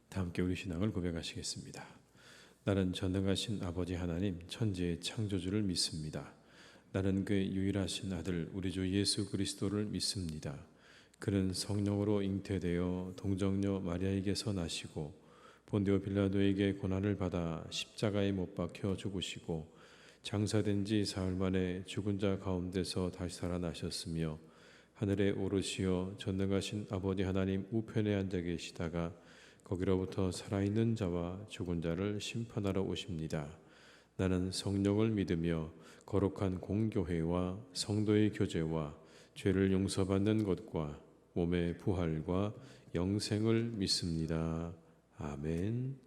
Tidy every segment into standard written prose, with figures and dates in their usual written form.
다 함께 우리 신앙을 고백하시겠습니다. 나는 전능하신 아버지 하나님 천지의 창조주를 믿습니다. 나는 그의 유일하신 아들 우리 주 예수 그리스도를 믿습니다. 그는 성령으로 잉태되어 동정녀 마리아에게서 나시고 본디오 빌라도에게 고난을 받아 십자가에 못 박혀 죽으시고 장사된 지 사흘 만에 죽은 자 가운데서 다시 살아나셨으며 하늘에 오르시어 전능하신 아버지 하나님 우편에 앉아 계시다가 거기로부터 살아있는 자와 죽은 자를 심판하러 오십니다. 나는 성령을 믿으며 거룩한 공교회와 성도의 교제와 죄를 용서받는 것과 몸의 부활과 영생을 믿습니다. 아멘.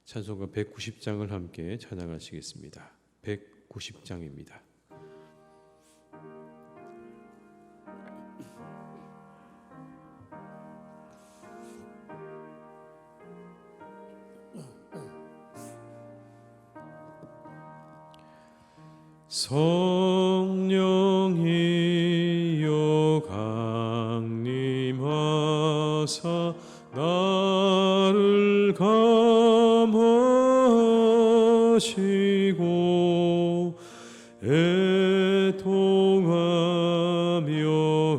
찬송가 190장을 함께 찬양하시겠습니다. 190장입니다. 성령이여 강림하사 나를 감하시고 애통하며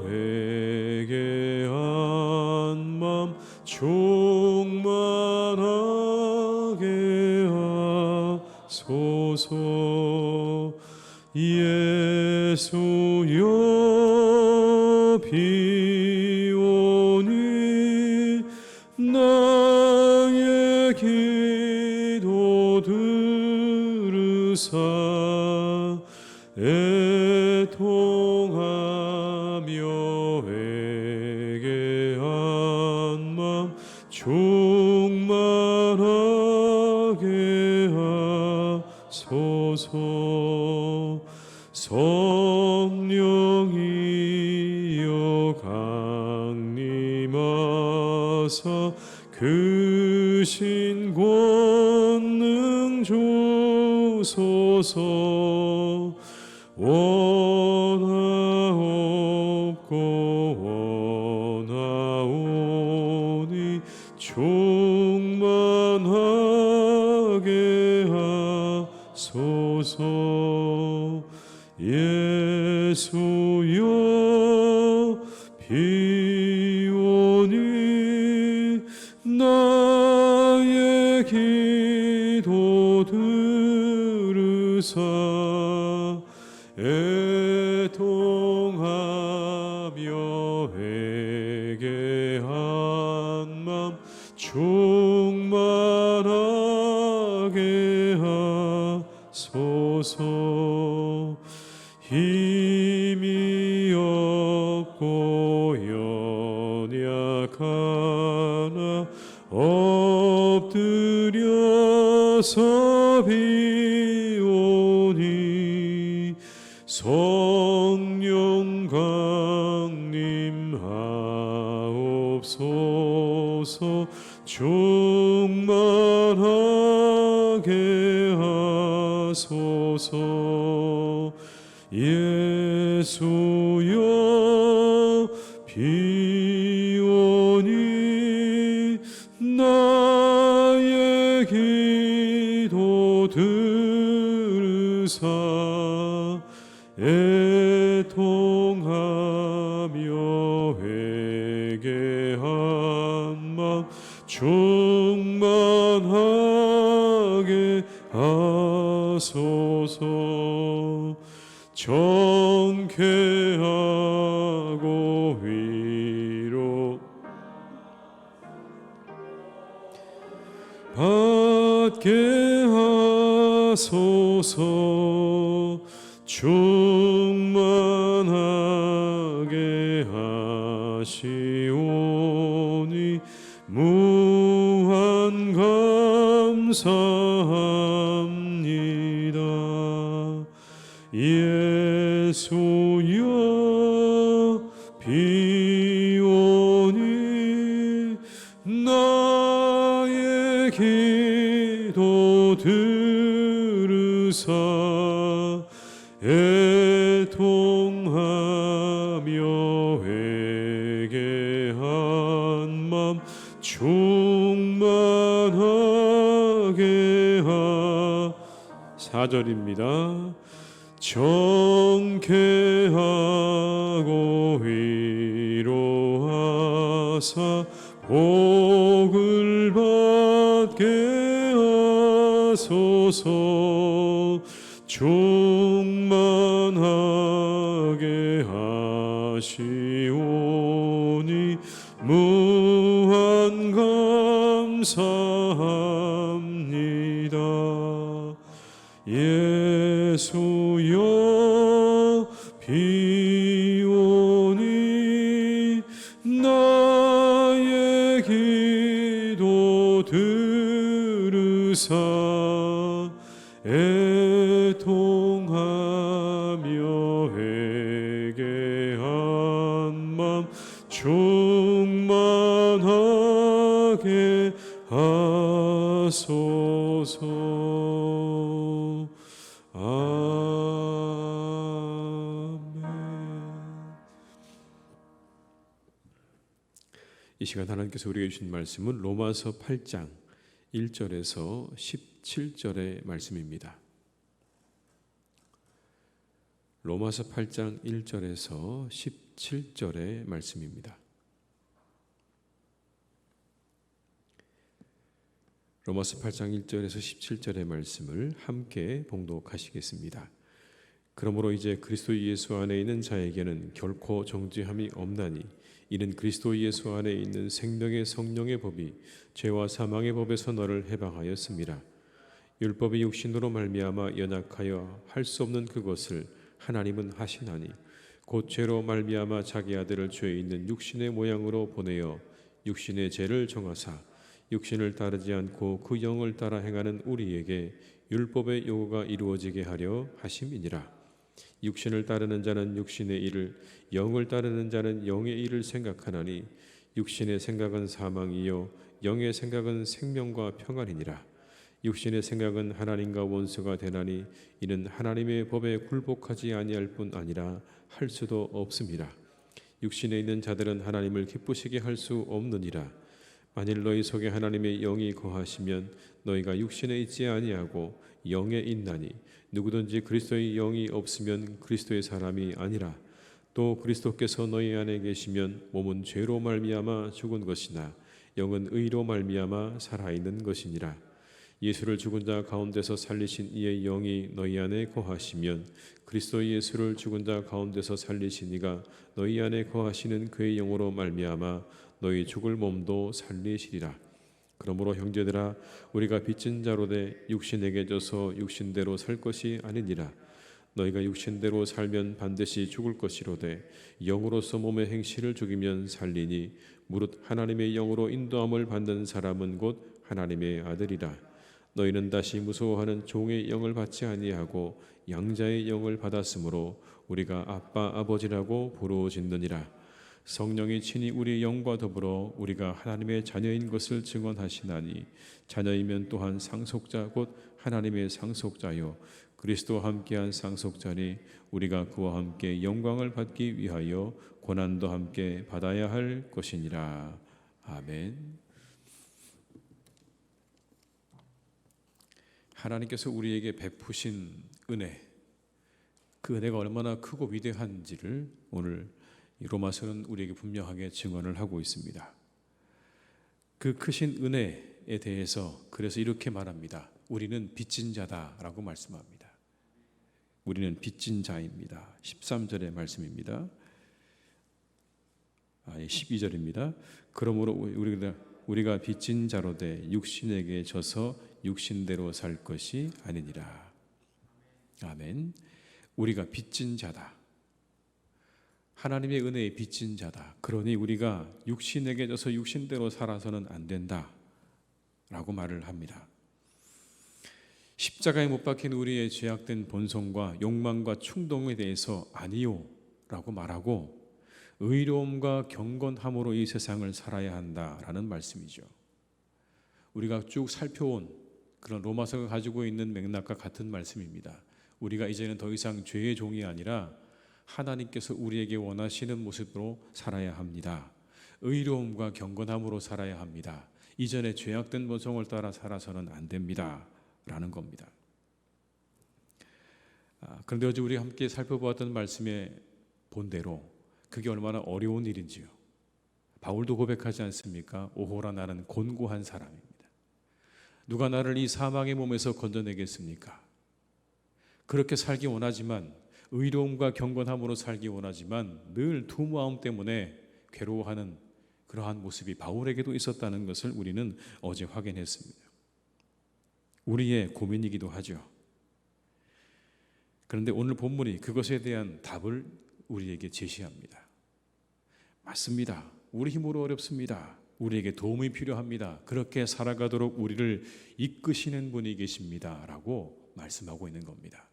회개한 맘 충만하게 하소서. 예수여 비오니 나의 기도 들으사 애통하며 회개한 맘 충만하게 하소서. 성령이여 강림하사 그 신 권능 주소서. 원하옵고 원하오니 충만하게 하소서. 예수여 비오니 나의 기도 들으사 애통하며 회개한 맘 충만하게 하소서. 힘이 없고 연약하나 엎드려서 비오니 성령 강림하옵소서. 충만하게 하소서. 예수여 비오니 나의 기도 들으사 애통하며 회개한 맘 충만하게 하소서. 정쾌하고 위로 받게 하소서. 충만하게 하시오니 무한 감사합니다. 예수여 비오니 나의 기도 들으사 애통하며 회개한 맘 충만 4절입니다. 정케하고 위로하사 복을 받게 하소서. 충만하게 하시오니 무한 감사합니다. 예수여 비오니 나의 기도 들으사 애통하며 회개한 맘 충만하게 하소서. 아멘. 이 시간 하나님께서 우리에게 주신 말씀은 로마서 8장 1절에서 17절의 말씀입니다. 로마서 8장 1절에서 17절의 말씀입니다. 로마서 8장 1절에서 17절의 말씀을 함께 봉독하시겠습니다. 그러므로 이제 그리스도 예수 안에 있는 자에게는 결코 정죄함이 없나니 이는 그리스도 예수 안에 있는 생명의 성령의 법이 죄와 사망의 법에서 너를 해방하였습니다. 율법이 육신으로 말미암아 연약하여 할 수 없는 그것을 하나님은 하시나니 곧 죄로 말미암아 자기 아들을 죄 있는 육신의 모양으로 보내어 육신의 죄를 정하사 육신을 따르지 않고 그 영을 따라 행하는 우리에게 율법의 요구가 이루어지게 하려 하심이니라. 육신을 따르는 자는 육신의 일을, 영을 따르는 자는 영의 일을 생각하나니 육신의 생각은 사망이요 영의 생각은 생명과 평안이니라. 육신의 생각은 하나님과 원수가 되나니 이는 하나님의 법에 굴복하지 아니할 뿐 아니라 할 수도 없습니다. 육신에 있는 자들은 하나님을 기쁘시게 할 수 없느니라. 만일 너희 속에 하나님의 영이 거하시면 너희가 육신에 있지 아니하고 영에 있나니 누구든지 그리스도의 영이 없으면 그리스도의 사람이 아니라. 또 그리스도께서 너희 안에 계시면 몸은 죄로 말미암아 죽은 것이나 영은 의로 말미암아 살아있는 것이니라. 예수를 죽은 자 가운데서 살리신 이의 영이 너희 안에 거하시면 그리스도 예수를 죽은 자 가운데서 살리신 이가 너희 안에 거하시는 그의 영으로 말미암아 너희 죽을 몸도 살리시리라. 그러므로 형제들아 우리가 빚진 자로 돼 육신에게 져서 육신대로 살 것이 아니니라. 너희가 육신대로 살면 반드시 죽을 것이로되 영으로서 몸의 행실을 죽이면 살리니 무릇 하나님의 영으로 인도함을 받는 사람은 곧 하나님의 아들이라. 너희는 다시 무서워하는 종의 영을 받지 아니하고 양자의 영을 받았으므로 우리가 아빠 아버지라고 부르짖느니라. 성령이 친히 우리 영과 더불어 우리가 하나님의 자녀인 것을 증언하시나니 자녀이면 또한 상속자 곧 하나님의 상속자요 그리스도와 함께한 상속자니 우리가 그와 함께 영광을 받기 위하여 고난도 함께 받아야 할 것이니라. 아멘. 하나님께서 우리에게 베푸신 은혜, 그 은혜가 얼마나 크고 위대한지를 오늘 로마서는 우리에게 분명하게 증언을 하고 있습니다. 그 크신 은혜에 대해서 그래서 이렇게 말합니다. 우리는 빚진 자다라고 말씀합니다. 우리는 빚진 자입니다. 13절의 말씀입니다. 12절입니다. 그러므로 우리가 빚진 자로 돼 육신에게 져서 육신대로 살 것이 아니니라. 아멘. 우리가 빚진 자다. 하나님의 은혜에 빚진 자다. 그러니 우리가 육신에게 져서 육신대로 살아서는 안 된다 라고 말을 합니다. 십자가에 못 박힌 우리의 죄악된 본성과 욕망과 충동에 대해서 아니요 라고 말하고 의로움과 경건함으로 이 세상을 살아야 한다라는 말씀이죠. 우리가 쭉 살펴온 그런 로마서가 가지고 있는 맥락과 같은 말씀입니다. 우리가 이제는 더 이상 죄의 종이 아니라 하나님께서 우리에게 원하시는 모습으로 살아야 합니다. 의로움과 경건함으로 살아야 합니다. 이전에 죄악된 본성을 따라 살아서는 안 됩니다 라는 겁니다. 그런데 어제 우리 함께 살펴보았던 말씀의 본대로 그게 얼마나 어려운 일인지요. 바울도 고백하지 않습니까? 오호라 나는 곤고한 사람입니다. 누가 나를 이 사망의 몸에서 건져내겠습니까? 그렇게 살기 원하지만, 의로움과 경건함으로 살기 원하지만 늘 두 마음 때문에 괴로워하는 그러한 모습이 바울에게도 있었다는 것을 우리는 어제 확인했습니다. 우리의 고민이기도 하죠. 그런데 오늘 본문이 그것에 대한 답을 우리에게 제시합니다. 맞습니다. 우리 힘으로 어렵습니다. 우리에게 도움이 필요합니다. 그렇게 살아가도록 우리를 이끄시는 분이 계십니다. 라고 말씀하고 있는 겁니다.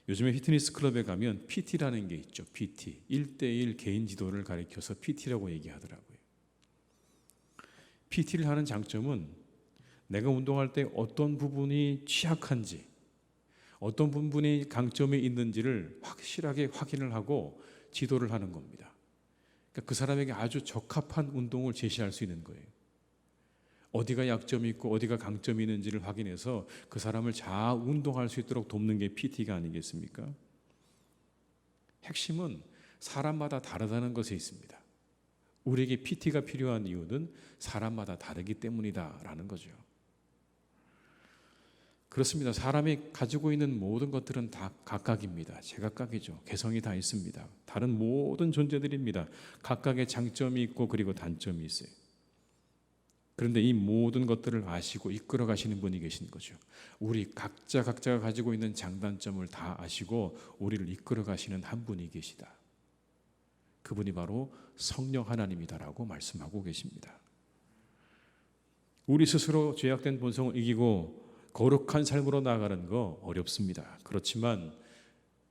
요즘에 피트니스 클럽에 가면 PT라는 게 있죠. PT, 1:1 개인 지도를 가리켜서 PT라고 얘기하더라고요. PT를 하는 장점은 내가 운동할 때 어떤 부분이 취약한지, 어떤 부분이 강점이 있는지를 확실하게 확인을 하고 지도를 하는 겁니다. 그러니까 그 사람에게 아주 적합한 운동을 제시할 수 있는 거예요. 어디가 약점이 있고 어디가 강점이 있는지를 확인해서 그 사람을 잘 운동할 수 있도록 돕는 게 PT가 아니겠습니까? 핵심은 사람마다 다르다는 것에 있습니다. 우리에게 PT가 필요한 이유는 사람마다 다르기 때문이다라는 거죠. 그렇습니다. 사람이 가지고 있는 모든 것들은 다 각각입니다. 제각각이죠. 개성이 다 있습니다. 다른 모든 존재들입니다. 각각의 장점이 있고 그리고 단점이 있어요. 그런데 이 모든 것들을 아시고 이끌어 가시는 분이 계신 거죠. 우리 각자가 가지고 있는 장단점을 다 아시고 우리를 이끌어 가시는 한 분이 계시다. 그분이 바로 성령 하나님이다라고 말씀하고 계십니다. 우리 스스로 죄악된 본성을 이기고 거룩한 삶으로 나아가는 거 어렵습니다. 그렇지만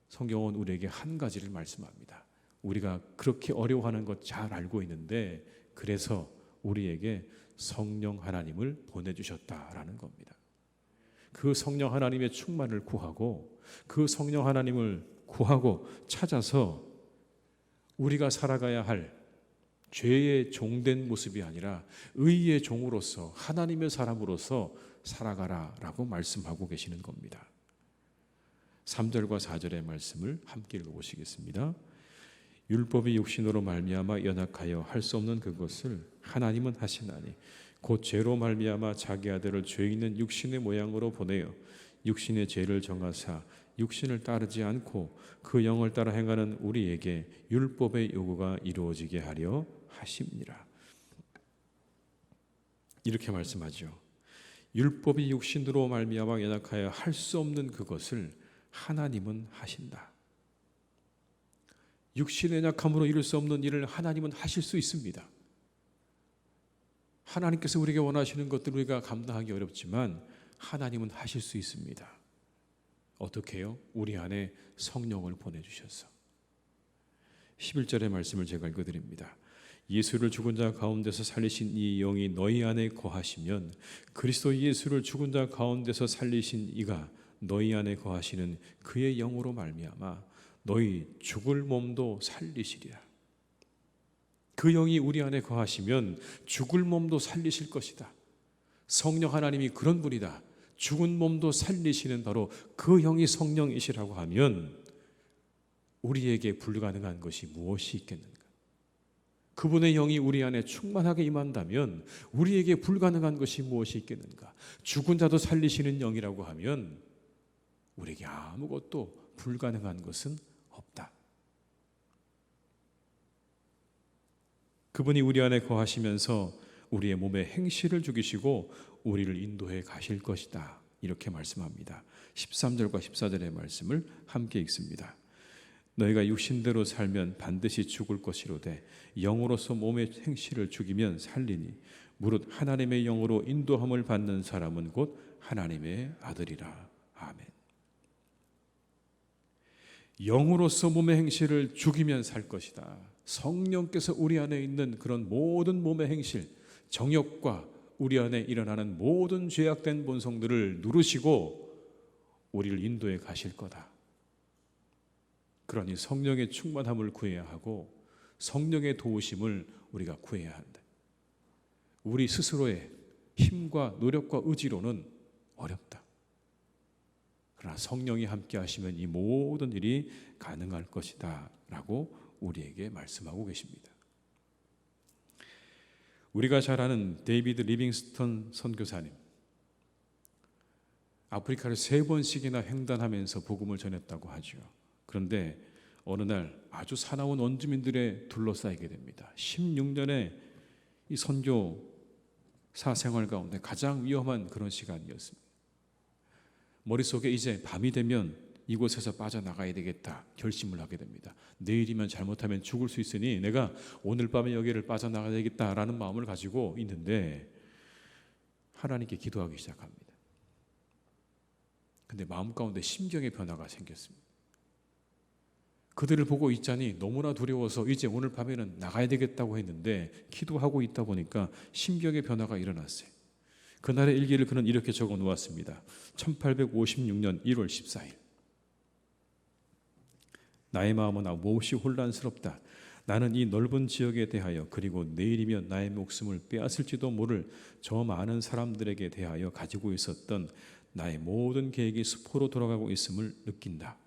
성경은 우리에게 한 가지를 말씀합니다. 우리가 그렇게 어려워하는 것 잘 알고 있는데 그래서 우리에게 성령 하나님을 보내주셨다라는 겁니다. 그 성령 하나님의 충만을 구하고 그 성령 하나님을 구하고 찾아서 우리가 살아가야 할 죄의 종된 모습이 아니라 의의 종으로서 하나님의 사람으로서 살아가라라고 말씀하고 계시는 겁니다. 3절과 4절의 말씀을 함께 읽어보시겠습니다. 율법이 육신으로 말미암아 연약하여 할 수 없는 그것을 하나님은 하시나니 곧 죄로 말미암아 자기 아들을 죄 있는 육신의 모양으로 보내어 육신의 죄를 정하사 육신을 따르지 않고 그 영을 따라 행하는 우리에게 율법의 요구가 이루어지게 하려 하심이니라. 이렇게 말씀하죠. 율법이 육신으로 말미암아 연약하여 할 수 없는 그것을 하나님은 하신다. 육신의 약함으로 이룰 수 없는 일을 하나님은 하실 수 있습니다. 하나님께서 우리에게 원하시는 것들을 우리가 감당하기 어렵지만 하나님은 하실 수 있습니다. 어떻게 해요? 우리 안에 성령을 보내주셔서. 11절의 말씀을 제가 읽어드립니다. 예수를 죽은 자 가운데서 살리신 이 영이 너희 안에 거하시면 그리스도 예수를 죽은 자 가운데서 살리신 이가 너희 안에 거하시는 그의 영으로 말미암아 너희 죽을 몸도 살리시리라. 그 영이 우리 안에 거하시면 죽을 몸도 살리실 것이다. 성령 하나님이 그런 분이다. 죽은 몸도 살리시는 바로 그 영이 성령이시라고 하면 우리에게 불가능한 것이 무엇이 있겠는가? 그분의 영이 우리 안에 충만하게 임한다면 우리에게 불가능한 것이 무엇이 있겠는가? 죽은 자도 살리시는 영이라고 하면 우리에게 아무것도 불가능한 것은 없다. 그분이 우리 안에 거하시면서 우리의 몸에 행실을 죽이시고 우리를 인도해 가실 것이다. 이렇게 말씀합니다. 13절과 14절의 말씀을 함께 읽습니다. 너희가 육신대로 살면 반드시 죽을 것이로되 영으로서 몸의 행실을 죽이면 살리니 무릇 하나님의 영으로 인도함을 받는 사람은 곧 하나님의 아들이라. 아멘. 영으로서 몸의 행실을 죽이면 살 것이다. 성령께서 우리 안에 있는 그런 모든 몸의 행실, 정욕과 우리 안에 일어나는 모든 죄악된 본성들을 누르시고 우리를 인도해 가실 거다. 그러니 성령의 충만함을 구해야 하고 성령의 도우심을 우리가 구해야 한다. 우리 스스로의 힘과 노력과 의지로는 어렵다. 그러나 성령이 함께 하시면 이 모든 일이 가능할 것이다 라고 우리에게 말씀하고 계십니다. 우리가 잘 아는 데이비드 리빙스턴 선교사님, 아프리카를 3번씩이나 횡단하면서 복음을 전했다고 하죠. 그런데 어느 날 아주 사나운 원주민들에 둘러싸이게 됩니다. 16년의 이 선교사 생활 가운데 가장 위험한 그런 시간이었습니다. 머릿속에 이제 밤이 되면 이곳에서 빠져나가야 되겠다 결심을 하게 됩니다. 내일이면 잘못하면 죽을 수 있으니 내가 오늘 밤에 여기를 빠져나가야 되겠다라는 마음을 가지고 있는데 하나님께 기도하기 시작합니다. 근데 마음 가운데 심경의 변화가 생겼습니다. 그들을 보고 있자니 너무나 두려워서 이제 오늘 밤에는 나가야 되겠다고 했는데 기도하고 있다 보니까 심경의 변화가 일어났어요. 그날의 일기를 그는 이렇게 적어 놓았습니다. 1856년 1월 14일. 나의 마음은 몹시 혼란스럽다. 나는 이 넓은 지역에 대하여 그리고 내일이면 나의 목숨을 빼앗을지도 모를 저 많은 사람들에게 대하여 가지고 있었던 나의 모든 계획이 수포로 돌아가고 있음을 느낀다.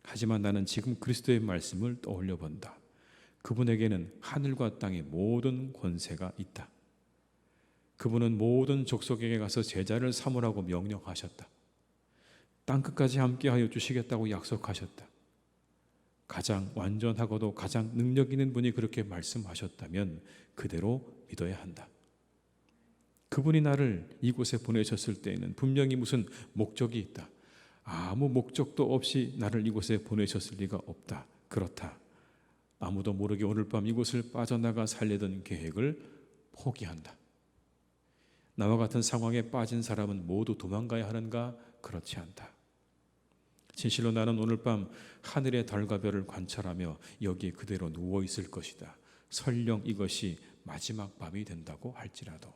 하지만 나는 지금 그리스도의 말씀을 떠올려 본다. 그분에게는 하늘과 땅의 모든 권세가 있다. 그분은 모든 족속에게 가서 제자를 삼으라고 명령하셨다. 땅끝까지 함께하여 주시겠다고 약속하셨다. 가장 완전하고도 가장 능력 있는 분이 그렇게 말씀하셨다면 그대로 믿어야 한다. 그분이 나를 이곳에 보내셨을 때에는 분명히 무슨 목적이 있다. 아무 목적도 없이 나를 이곳에 보내셨을 리가 없다. 그렇다. 아무도 모르게 오늘 밤 이곳을 빠져나가 살려던 계획을 포기한다. 나와 같은 상황에 빠진 사람은 모두 도망가야 하는가? 그렇지 않다. 진실로 나는 오늘 밤 하늘의 달과 별을 관찰하며 여기에 그대로 누워 있을 것이다. 설령 이것이 마지막 밤이 된다고 할지라도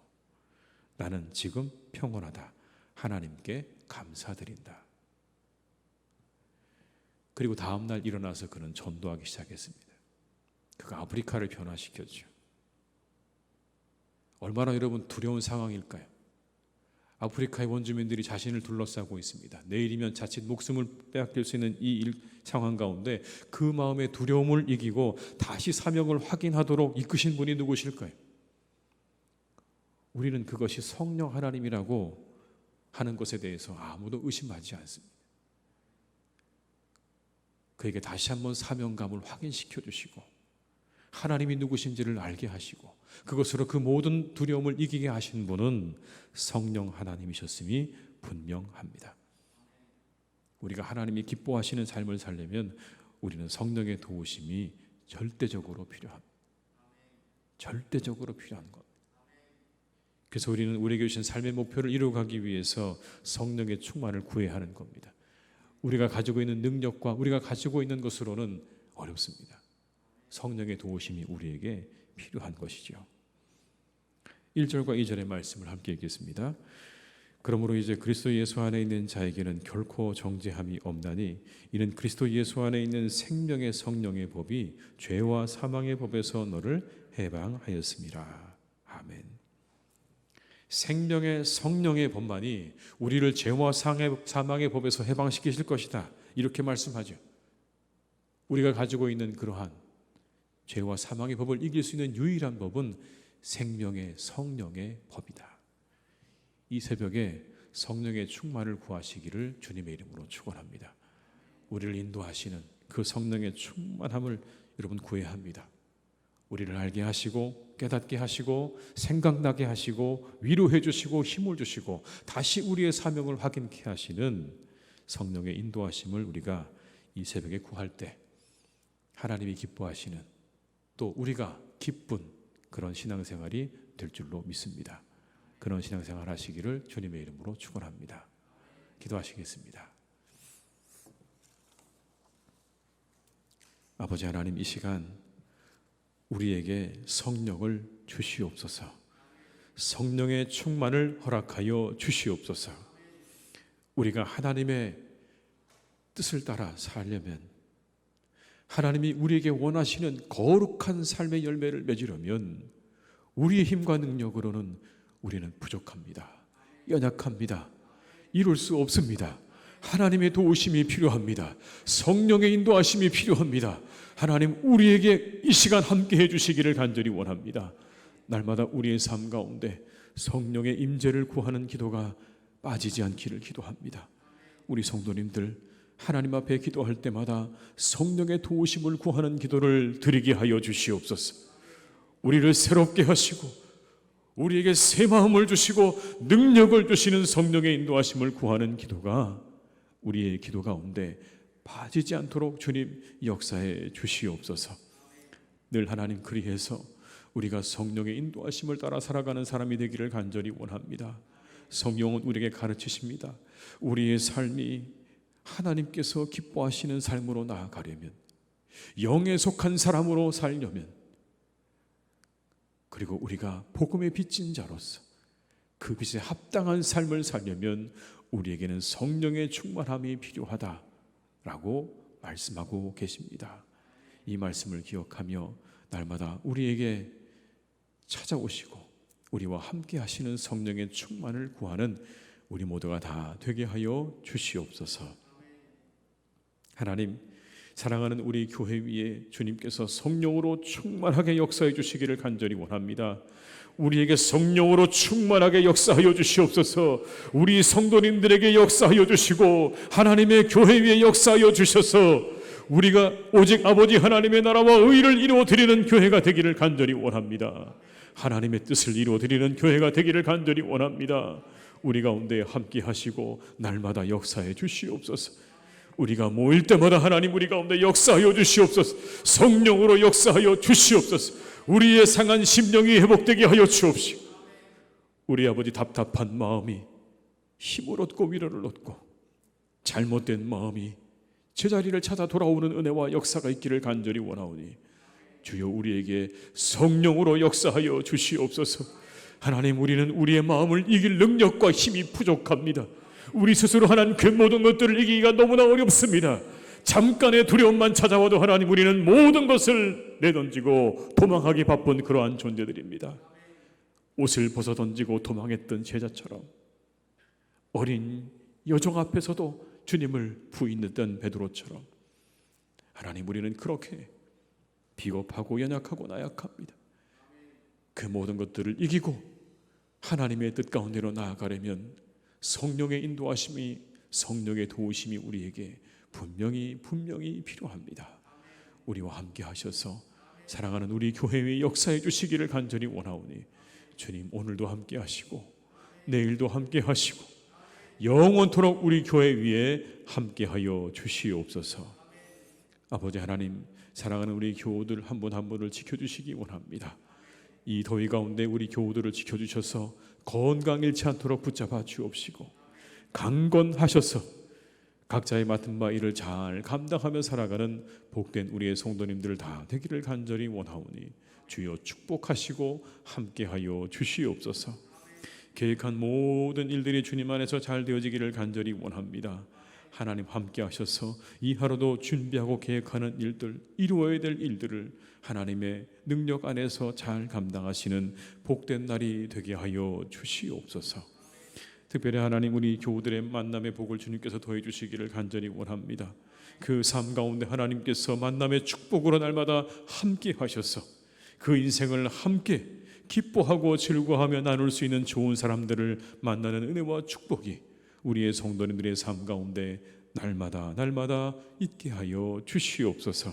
나는 지금 평온하다. 하나님께 감사드린다. 그리고 다음 날 일어나서 그는 전도하기 시작했습니다. 그가 아프리카를 변화시켰죠. 얼마나 여러분 두려운 상황일까요? 아프리카의 원주민들이 자신을 둘러싸고 있습니다. 내일이면 자칫 목숨을 빼앗길 수 있는 이 상황 가운데 그 마음의 두려움을 이기고 다시 사명을 확인하도록 이끄신 분이 누구실까요? 우리는 그것이 성령 하나님이라고 하는 것에 대해서 아무도 의심하지 않습니다. 그에게 다시 한번 사명감을 확인시켜 주시고 하나님이 누구신지를 알게 하시고 그것으로 그 모든 두려움을 이기게 하신 분은 성령 하나님이셨음이 분명합니다. 우리가 하나님이 기뻐하시는 삶을 살려면 우리는 성령의 도우심이 절대적으로 필요합니다. 절대적으로 필요한 것. 그래서 우리는 우리에게 주신 삶의 목표를 이루어가기 위해서 성령의 충만을 구해야 하는 겁니다. 우리가 가지고 있는 능력과 우리가 가지고 있는 것으로는 어렵습니다. 성령의 도우심이 우리에게 필요한 것이죠. 1절과 2절의 말씀을 함께 읽겠습니다. 그러므로 이제 그리스도 예수 안에 있는 자에게는 결코 정죄함이 없나니 이는 그리스도 예수 안에 있는 생명의 성령의 법이 죄와 사망의 법에서 너를 해방하였습니다. 아멘. 생명의 성령의 법만이 우리를 죄와 사망의 법에서 해방시키실 것이다. 이렇게 말씀하죠. 우리가 가지고 있는 그러한 죄와 사망의 법을 이길 수 있는 유일한 법은 생명의 성령의 법이다. 이 새벽에 성령의 충만을 구하시기를 주님의 이름으로 축원합니다. 우리를 인도하시는 그 성령의 충만함을 여러분 구해야 합니다. 우리를 알게 하시고 깨닫게 하시고 생각나게 하시고 위로해 주시고 힘을 주시고 다시 우리의 사명을 확인케 하시는 성령의 인도하심을 우리가 이 새벽에 구할 때 하나님이 기뻐하시는 또 우리가 기쁜 그런 신앙생활이 될 줄로 믿습니다. 그런 신앙생활 하시기를 주님의 이름으로 축원합니다. 기도하시겠습니다. 아버지 하나님, 이 시간 우리에게 성령을 주시옵소서. 성령의 충만을 허락하여 주시옵소서. 우리가 하나님의 뜻을 따라 살려면, 하나님이 우리에게 원하시는 거룩한 삶의 열매를 맺으려면 우리의 힘과 능력으로는 우리는 부족합니다. 연약합니다. 이룰 수 없습니다. 하나님의 도우심이 필요합니다. 성령의 인도하심이 필요합니다. 하나님, 우리에게 이 시간 함께 해주시기를 간절히 원합니다. 날마다 우리의 삶 가운데 성령의 임재를 구하는 기도가 빠지지 않기를 기도합니다. 우리 성도님들, 하나님 앞에 기도할 때마다 성령의 도우심을 구하는 기도를 드리게 하여 주시옵소서. 우리를 새롭게 하시고 우리에게 새 마음을 주시고 능력을 주시는 성령의 인도하심을 구하는 기도가 우리의 기도 가운데 빠지지 않도록 주님 역사해 주시옵소서. 늘 하나님, 그리해서 우리가 성령의 인도하심을 따라 살아가는 사람이 되기를 간절히 원합니다. 성령은 우리에게 가르치십니다. 우리의 삶이 하나님께서 기뻐하시는 삶으로 나아가려면, 영에 속한 사람으로 살려면, 그리고 우리가 복음의 빚진 자로서 그 빚에 합당한 삶을 살려면 우리에게는 성령의 충만함이 필요하다라고 말씀하고 계십니다. 이 말씀을 기억하며 날마다 우리에게 찾아오시고 우리와 함께 하시는 성령의 충만을 구하는 우리 모두가 다 되게 하여 주시옵소서. 하나님, 사랑하는 우리 교회 위에 주님께서 성령으로 충만하게 역사해 주시기를 간절히 원합니다. 우리에게 성령으로 충만하게 역사하여 주시옵소서. 우리 성도님들에게 역사하여 주시고 하나님의 교회 위에 역사하여 주셔서 우리가 오직 아버지 하나님의 나라와 의를 이루어드리는 교회가 되기를 간절히 원합니다. 하나님의 뜻을 이루어드리는 교회가 되기를 간절히 원합니다. 우리 가운데 함께 하시고 날마다 역사해 주시옵소서. 우리가 모일 때마다 하나님, 우리 가운데 역사하여 주시옵소서. 성령으로 역사하여 주시옵소서. 우리의 상한 심령이 회복되게 하여 주옵시고 우리 아버지, 답답한 마음이 힘을 얻고 위로를 얻고 잘못된 마음이 제자리를 찾아 돌아오는 은혜와 역사가 있기를 간절히 원하오니 주여, 우리에게 성령으로 역사하여 주시옵소서. 하나님, 우리는 우리의 마음을 이길 능력과 힘이 부족합니다. 우리 스스로 하나님, 그 모든 것들을 이기기가 너무나 어렵습니다. 잠깐의 두려움만 찾아와도 하나님, 우리는 모든 것을 내던지고 도망하기 바쁜 그러한 존재들입니다. 옷을 벗어던지고 도망했던 제자처럼, 어린 여종 앞에서도 주님을 부인했던 베드로처럼, 하나님, 우리는 그렇게 비겁하고 연약하고 나약합니다. 그 모든 것들을 이기고 하나님의 뜻 가운데로 나아가려면 성령의 인도하심이, 성령의 도우심이 우리에게 분명히 필요합니다. 우리와 함께 하셔서 사랑하는 우리 교회에 역사해 주시기를 간절히 원하오니 주님, 오늘도 함께 하시고 내일도 함께 하시고 영원토록 우리 교회 위에 함께 하여 주시옵소서. 아버지 하나님, 사랑하는 우리 교우들 한 분 한 분을 지켜주시기 원합니다. 이 더위 가운데 우리 교우들을 지켜주셔서 건강 잃지 않도록 붙잡아 주옵시고 강건하셔서 각자의 맡은 바 일을 잘 감당하며 살아가는 복된 우리의 성도님들 다 되기를 간절히 원하오니 주여 축복하시고 함께하여 주시옵소서. 계획한 모든 일들이 주님 안에서 잘 되어지기를 간절히 원합니다. 하나님, 함께 하셔서 이 하루도 준비하고 계획하는 일들, 이루어야 될 일들을 하나님의 능력 안에서 잘 감당하시는 복된 날이 되게 하여 주시옵소서. 특별히 하나님, 우리 교우들의 만남의 복을 주님께서 더해 주시기를 간절히 원합니다. 그 삶 가운데 하나님께서 만남의 축복으로 날마다 함께 하셔서 그 인생을 함께 기뻐하고 즐거워하며 나눌 수 있는 좋은 사람들을 만나는 은혜와 축복이 우리의 성도님들의 삶 가운데 날마다 있게 하여 주시옵소서.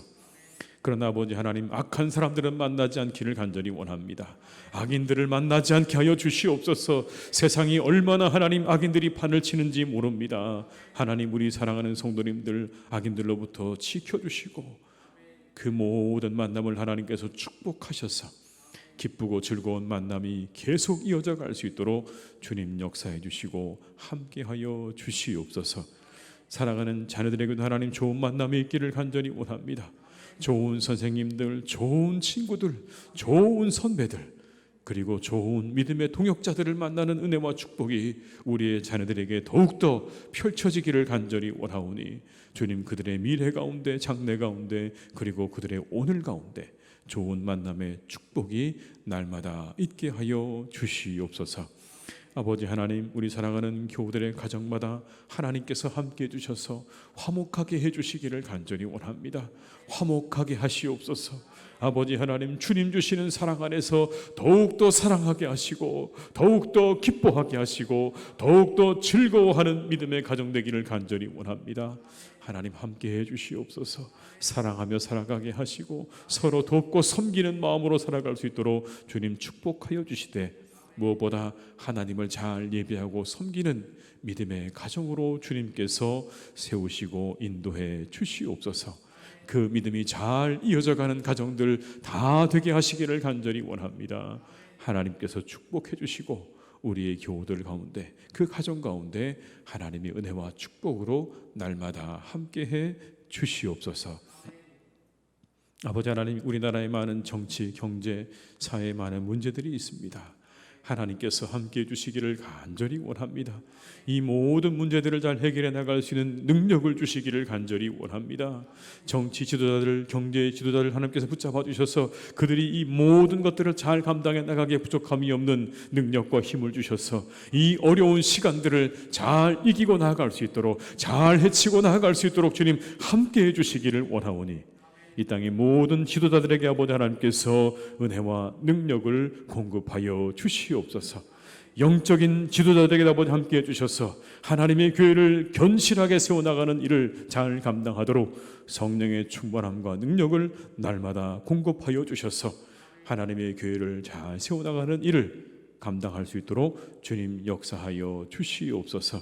그러나 아버지 하나님, 악한 사람들은 만나지 않기를 간절히 원합니다. 악인들을 만나지 않게 하여 주시옵소서. 세상이 얼마나 하나님 악인들이 판을 치는지 모릅니다. 하나님, 우리 사랑하는 성도님들 악인들로부터 지켜주시고 그 모든 만남을 하나님께서 축복하셔서 기쁘고 즐거운 만남이 계속 이어져 갈 수 있도록 주님 역사해 주시고 함께하여 주시옵소서. 사랑하는 자녀들에게도 하나님 좋은 만남이 있기를 간절히 원합니다. 좋은 선생님들, 좋은 친구들, 좋은 선배들, 그리고 좋은 믿음의 동역자들을 만나는 은혜와 축복이 우리의 자녀들에게 더욱더 펼쳐지기를 간절히 원하오니 주님, 그들의 미래 가운데, 장래 가운데, 그리고 그들의 오늘 가운데 좋은 만남의 축복이 날마다 있게 하여 주시옵소서. 아버지 하나님, 우리 사랑하는 교우들의 가정마다 하나님께서 함께 해주셔서 화목하게 해주시기를 간절히 원합니다. 화목하게 하시옵소서. 아버지 하나님, 주님 주시는 사랑 안에서 더욱더 사랑하게 하시고 더욱더 기뻐하게 하시고 더욱더 즐거워하는 믿음의 가정 되기를 간절히 원합니다. 하나님 함께 해주시옵소서. 사랑하며 살아가게 하시고 서로 돕고 섬기는 마음으로 살아갈 수 있도록 주님 축복하여 주시되, 무엇보다 하나님을 잘 예배하고 섬기는 믿음의 가정으로 주님께서 세우시고 인도해 주시옵소서. 그 믿음이 잘 이어져가는 가정들 다 되게 하시기를 간절히 원합니다. 하나님께서 축복해 주시고 우리의 교우들 가운데, 그 가정 가운데 하나님의 은혜와 축복으로 날마다 함께해 주시옵소서. 아버지 하나님, 우리나라에 많은 정치, 경제, 사회에 많은 문제들이 있습니다. 하나님께서 함께해 주시기를 간절히 원합니다. 이 모든 문제들을 잘 해결해 나갈 수 있는 능력을 주시기를 간절히 원합니다. 정치 지도자들, 경제 지도자들 하나님께서 붙잡아 주셔서 그들이 이 모든 것들을 잘 감당해 나가기에 부족함이 없는 능력과 힘을 주셔서 이 어려운 시간들을 잘 이기고 나아갈 수 있도록, 잘 헤치고 나아갈 수 있도록 주님 함께해 주시기를 원하오니, 이 땅의 모든 지도자들에게 아버지 하나님께서 은혜와 능력을 공급하여 주시옵소서. 영적인 지도자들에게 아버지 함께해 주셔서 하나님의 교회를 견실하게 세워나가는 일을 잘 감당하도록 성령의 충만함과 능력을 날마다 공급하여 주셔서 하나님의 교회를 잘 세워나가는 일을 감당할 수 있도록 주님 역사하여 주시옵소서.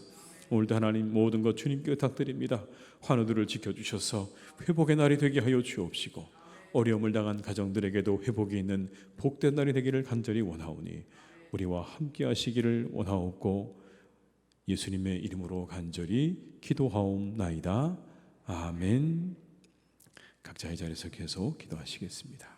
오늘도 하나님 모든 것 주님께 부탁드립니다. 환우들을 지켜주셔서 회복의 날이 되게 하여 주옵시고, 어려움을 당한 가정들에게도 회복이 있는 복된 날이 되기를 간절히 원하오니 우리와 함께 하시기를 원하옵고, 예수님의 이름으로 간절히 기도하옵나이다. 아멘. 각자의 자리에서 계속 기도하시겠습니다.